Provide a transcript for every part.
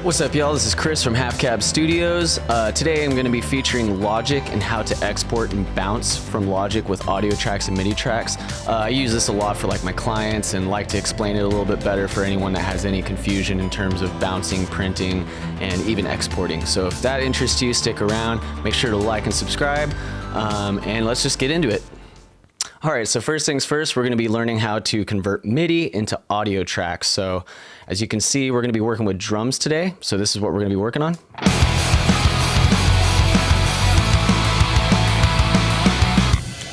What's up, y'all? This is Chris from Half Cab Studios. Today I'm going to be featuring Logic and how to export and bounce from Logic with audio tracks and MIDI tracks. I use this a lot for like my clients and like to explain it a little bit better for anyone that has any confusion in terms of bouncing, printing, and even exporting. So if that interests you, stick around. Make sure to like and subscribe, and let's just get into it. All right, so first things first, we're going to be learning how to convert MIDI into audio tracks. So as you can see, we're going to be working with drums today. So this is what we're going to be working on.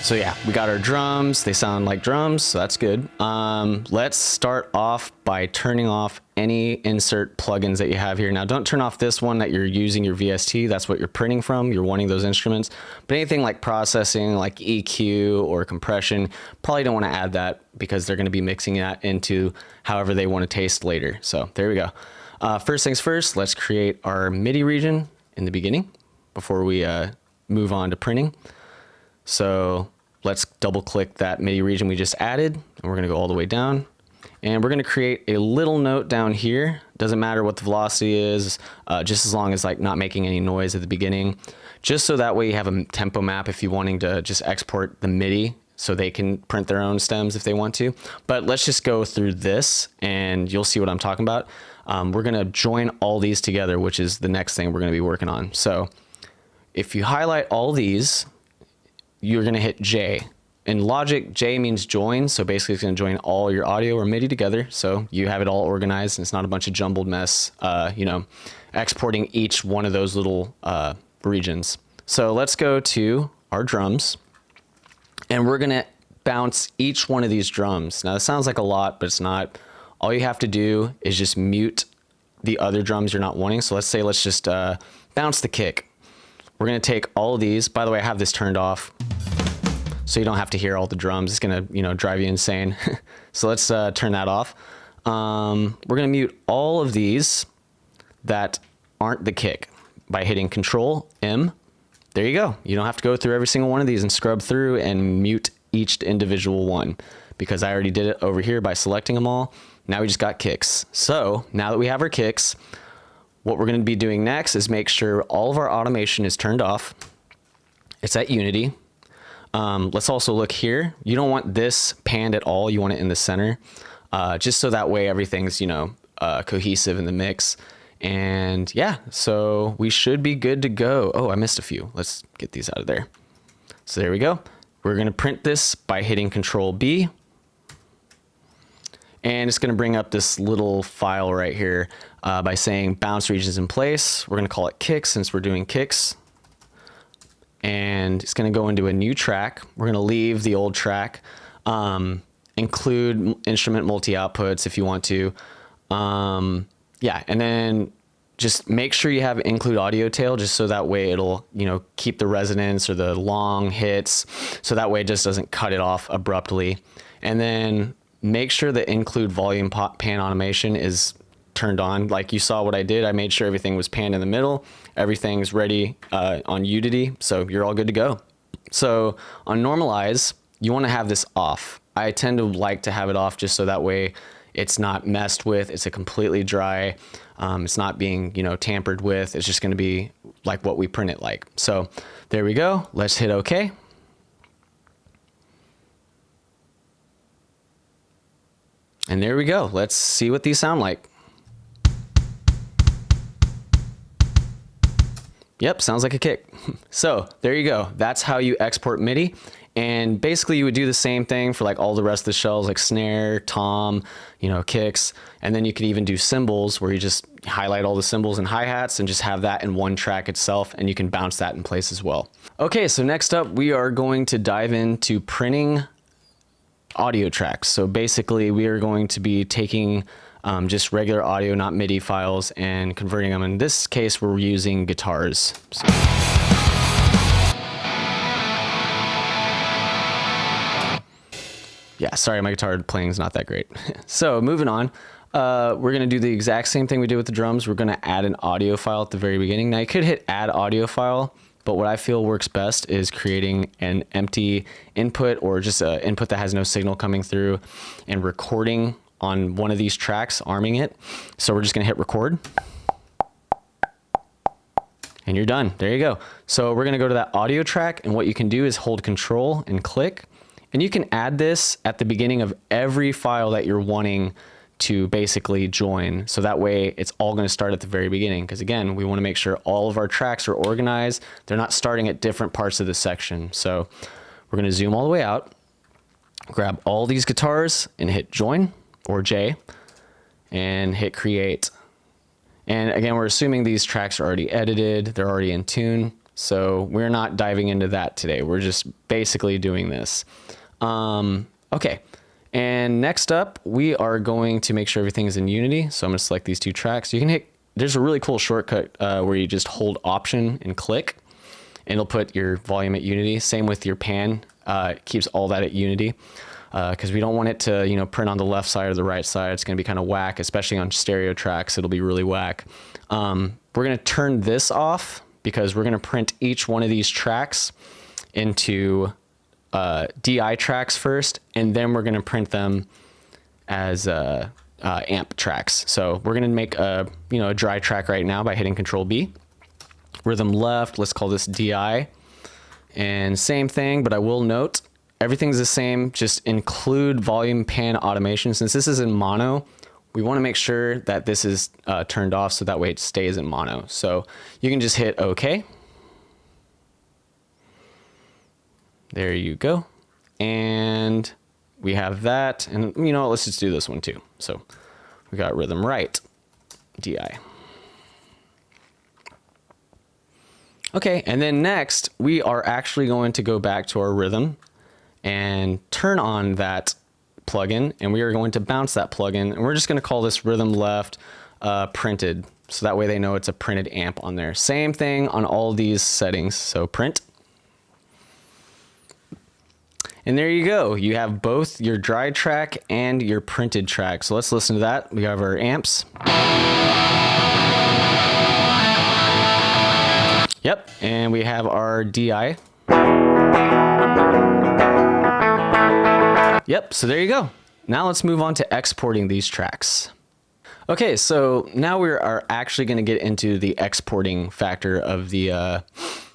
So yeah, we got our drums. They sound like drums, so that's good. Let's start off by turning off any insert plugins that you have here. Now, don't turn off this one that you're using your VST. That's what you're printing from. You're wanting those instruments. But anything like processing, like EQ or compression, probably don't want to add that because they're going to be mixing that into however they want to taste later. So there we go. First things first, let's create our MIDI region in the beginning before we move on to printing. So let's double click that MIDI region we just added, and we're going to go all the way down. And we're going to create a little note down here. Doesn't matter what the velocity is, just as long as like not making any noise at the beginning. Just so that way you have a tempo map if you're wanting to just export the MIDI so they can print their own stems if they want to. But let's just go through this and you'll see what I'm talking about. We're going to join all these together, which is the next thing we're going to be working on. So if you highlight all these, you're going to hit J. In Logic, J means join, so basically it's going to join all your audio or MIDI together, so you have it all organized and it's not a bunch of jumbled mess, exporting each one of those little regions. So let's go to our drums, and we're going to bounce each one of these drums. Now, that sounds like a lot, but it's not. All you have to do is just mute the other drums you're not wanting. So let's say let's just bounce the kick. We're going to take all of these. By the way, I have this turned off, so you don't have to hear all the drums. It's going to, drive you insane. So let's turn that off. We're going to mute all of these that aren't the kick by hitting Control M. There you go. You don't have to go through every single one of these and scrub through and mute each individual one, because I already did it over here by selecting them all. Now we just got kicks. So now that we have our kicks, what we're going to be doing next is make sure all of our automation is turned off. It's at Unity. Let's also look here. You don't want this panned at all. You want it in the center, just so that way everything's, cohesive in the mix. And yeah, so we should be good to go. Oh, I missed a few. Let's get these out of there. So there we go. We're going to print this by hitting Control B. And it's going to bring up this little file right here by saying bounce regions in place. We're going to call it kicks since we're doing kicks. And it's going to go into a new track. We're going to leave the old track, include instrument multi-outputs if you want to. Yeah, and then just make sure you have include audio tail, just so that way it'll, keep the resonance or the long hits, so that way it just doesn't cut it off abruptly. And then make sure the include volume pan automation is turned on. Like you saw what I did. I made sure everything was panned in the middle. Everything's ready on Unity, so you're all good to go. So on normalize, you want to have this off. I tend to like to have it off just so that way it's not messed with. It's a completely dry. It's not being, tampered with. It's just going to be like what we print it like. So there we go. Let's hit OK. And there we go. Let's see what these sound like. Yep, sounds like a kick. So there you go. That's how you export MIDI. And basically you would do the same thing for like all the rest of the shells, like snare, tom, kicks. And then you could even do cymbals where you just highlight all the cymbals and hi-hats and just have that in one track itself, and you can bounce that in place as well. Okay, so next up we are going to dive into printing audio tracks. So basically we are going to be taking just regular audio, not MIDI files, and converting them. In this case, we're using guitars. So. Yeah, sorry, my guitar playing is not that great. So moving on, we're gonna do the exact same thing we did with the drums. We're gonna add an audio file at the very beginning. Now you could hit add audio file, but what I feel works best is creating an empty input, or just an input that has no signal coming through, and recording on one of these tracks, arming it. So we're just gonna hit record. And you're done. There you go. So we're going to go to that audio track, and what you can do is hold Control and click, and you can add this at the beginning of every file that you're wanting to basically join. So that way it's all going to start at the very beginning. Because again, we want to make sure all of our tracks are organized. They're not starting at different parts of the section. So we're going to zoom all the way out, grab all these guitars and hit join or J and hit create. And again, we're assuming these tracks are already edited. They're already in tune. So we're not diving into that today. We're just basically doing this. Okay. And next up, we are going to make sure everything is in Unity. So I'm going to select these two tracks. You can hit, there's a really cool shortcut where you just hold Option and click, and it'll put your volume at Unity. Same with your pan. It keeps all that at Unity because we don't want it to, you know, print on the left side or the right side. It's going to be kind of whack, especially on stereo tracks. It'll be really whack. We're going to turn this off because we're going to print each one of these tracks into DI tracks first, and then we're going to print them as amp tracks. So we're going to make a dry track right now by hitting Control B. Rhythm left, let's call this DI. And same thing, but I will note everything's the same. Just include volume pan automation. Since this is in mono, we want to make sure that this is turned off so that way it stays in mono. So you can just hit OK. There you go. And we have that. And you know, let's just do this one too. So we got rhythm right, DI. Okay, and then next we are actually going to go back to our rhythm and turn on that plugin, and we are going to bounce that plugin, and we're just going to call this rhythm left printed. So that way they know it's a printed amp on there. Same thing on all these settings. So print. And there you go. You have both your dry track and your printed track. So let's listen to that. We have our amps. Yep. And we have our DI. Yep. So there you go. Now let's move on to exporting these tracks. Okay. So now we are actually going to get into the exporting factor of the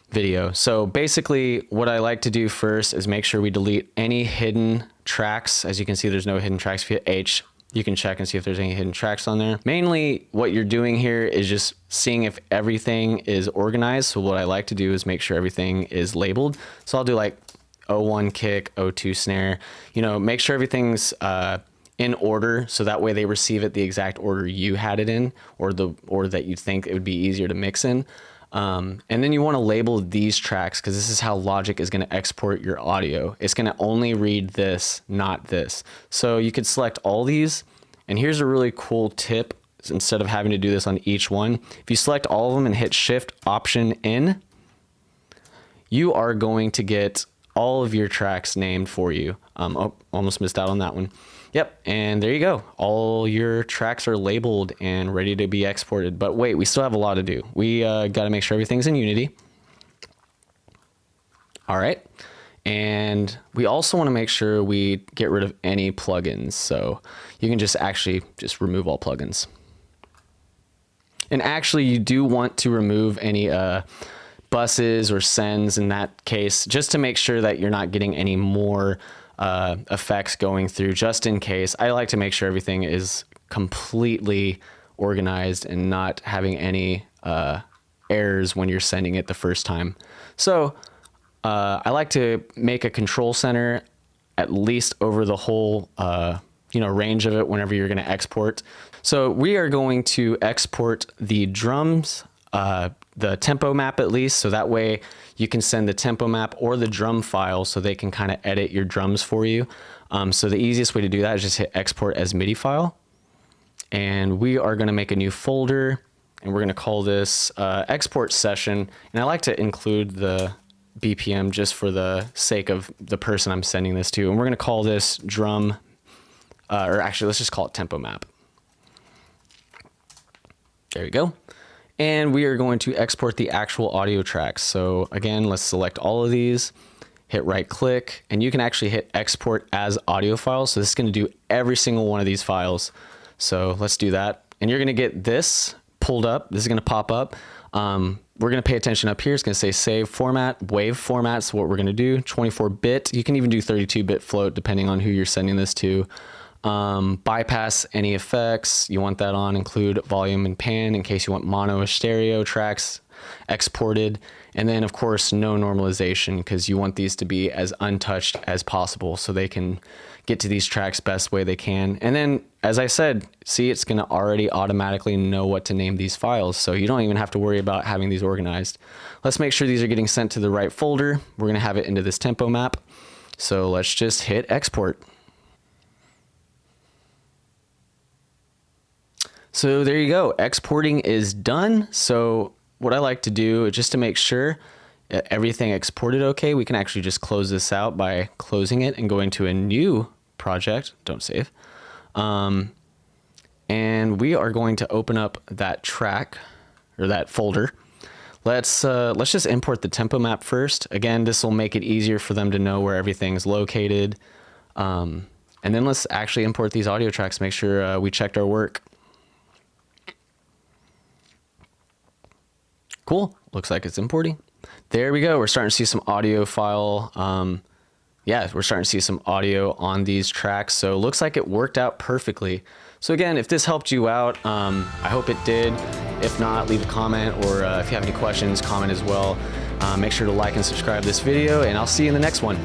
video. So basically what I like to do first is make sure we delete any hidden tracks. As you can see, there's no hidden tracks. If you hit H, you can check and see if there's any hidden tracks on there. Mainly what you're doing here is just seeing if everything is organized. So what I like to do is make sure everything is labeled. So I'll do like O1 kick, O2 snare, you know, make sure everything's in order. So that way they receive it the exact order you had it in, or that you think it would be easier to mix in. And then you want to label these tracks because this is how Logic is going to export your audio. It's going to only read this, not this. So you could select all these. And here's a really cool tip. Instead of having to do this on each one, if you select all of them and hit Shift Option N, you are going to get all of your tracks named for you. Oh, almost missed out on that one. Yep, and there you go. All your tracks are labeled and ready to be exported. But wait, we still have a lot to do. We got to make sure everything's in Unity. All right, and we also want to make sure we get rid of any plugins. So you can just remove all plugins. And actually, you do want to remove any buses or sends in that case, just to make sure that you're not getting any more effects going through, just in case. I like to make sure everything is completely organized and not having any errors when you're sending it the first time. So I like to make a control center at least over the whole range of it whenever you're going to export. So we are going to export the drums, the tempo map at least, so that way you can send the tempo map or the drum file so they can kind of edit your drums for you. So the easiest way to do that is just hit export as MIDI file. And we are going to make a new folder, and we're going to call this export session. And I like to include the BPM just for the sake of the person I'm sending this to. And we're going to call this drum, or actually let's just call it tempo map. There you go. And we are going to export the actual audio tracks. So again, let's select all of these, hit right click, and you can actually hit export as audio files. So this is going to do every single one of these files. So let's do that. And you're going to get this pulled up. This is going to pop up. We're going to pay attention up here. It's going to say save format, wave format's what we're going to do. 24-bit. You can even do 32-bit float depending on who you're sending this to. Bypass any effects. You want that on. Include volume and pan in case you want mono or stereo tracks exported. And then of course no normalization, because you want these to be as untouched as possible so they can get to these tracks best way they can. And then, as I said, see, it's going to already automatically know what to name these files, so you don't even have to worry about having these organized. Let's make sure these are getting sent to the right folder. We're going to have it into this tempo map. So let's just hit export. So there you go. Exporting is done. So what I like to do, just to make sure everything exported okay, we can actually just close this out by closing it and going to a new project. Don't save. And we are going to open up that track or that folder. Let's just import the tempo map first. Again, this will make it easier for them to know where everything's located. And then let's actually import these audio tracks, make sure we checked our work. Cool. Looks like it's importing. There we go. We're starting to see some audio file. Yeah, we're starting to see some audio on these tracks. So it looks like it worked out perfectly. So again, if this helped you out, I hope it did. If not, leave a comment, or if you have any questions, comment as well. Make sure to like and subscribe this video, and I'll see you in the next one.